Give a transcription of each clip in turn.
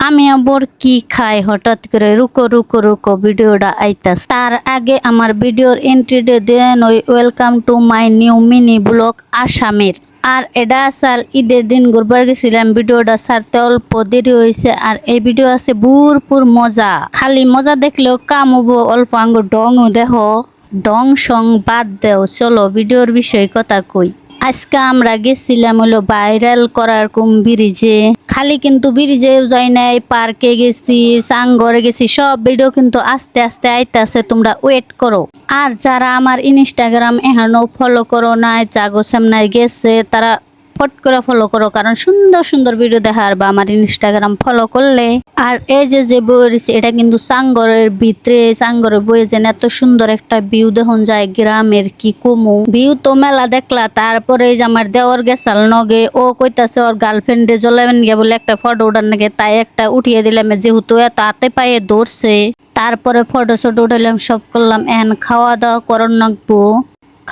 আমি আবার কি খাই হঠাৎ করে রুকো রুকো রুকো ভিডিওটা আইতাস। তার আগে আমার ভিডিওর এন্ট্রিতে দেন ওই welcome to my new mini blog আসামের। আর এটা আসাল ঈদের দিন ঘুরবার গেছিলাম, ভিডিওটা ছাড়তে অল্প দেরি হয়েছে। আর এই ভিডিও আছে ভরপুর মজা, খালি মজা দেখলেও কাম হবো, অল্প আঙ্গুর ডংও দেখো। ডং সং বাদ দেও, চলো ভিডিওর বিষয়ে কথা কই। আজকে আমরা গেছিলাম হলো ভাইরাল করার ব্রিজে। খালি কিন্তু ব্রিজে যাই নাই, পার্কে গেছি, সাংঘরে গেছি, সব ভিডিও কিন্তু আস্তে আস্তে আইতাছে, তোমরা ওয়েট করো। আর যারা আমার ইনস্টাগ্রাম এখনো ফলো করো নাই, চাগো সামনায় গেছে, তারা ফট করে ফলো করো, কারণ সুন্দর সুন্দর ভিডিও দেখার বা আমার ইনস্টাগ্রাম ফলো করলে। আর এই যে বই রয়েছে, এটা কিন্তু সাংগরের ভিতরে, সাংগরের বইয়ে যেন এত সুন্দর একটা ভিউ দেখুন যায় গ্রামের, কি কমু ভিউ তো মেলা দেখলা। তারপরে এই যে আমার দেওয়ার গেছাল নগে, ও কইতাছে ওর গার্লফ্রেন্ডে জ্বলাবেন গিয়ে বলে একটা ফটো উঠার নাকি, তাই একটা উঠিয়ে দিলাম, যেহেতু এত হাতে পায়ে ধরছে। তারপরে ফটো শটো উঠাইলাম, সব করলাম। এখন খাওয়া দাওয়া করন নাকবো।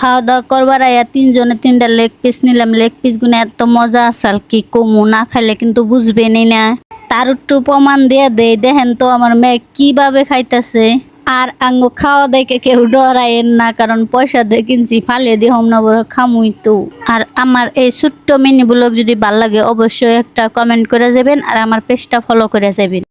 খাওয়া দাওয়া করবার আয়া তিনজনে তিনটা লেগ পিস নিলাম। লেগ পিস গুলো এত মজা আসাল, কি কমু, না খাইলে কিন্তু বুঝবেনই না। তার একটু প্রমাণ দিয়ে দেই, দেখেন তো আমার মেয়ে কিভাবে খাইতেছে। আর আঙ্গো খাওয়া দেখে কেউ ডরাইন না, কারণ পয়সা দিয়ে কিনছি, ফালিয়ে দিয়ে হোম না বড় খামুই তো। আর আমার এই ছোট্ট মিনি ব্লগ যদি ভাল লাগে, অবশ্যই একটা কমেন্ট করে যাবেন, আর আমার পেজটা ফলো করে যাবেন।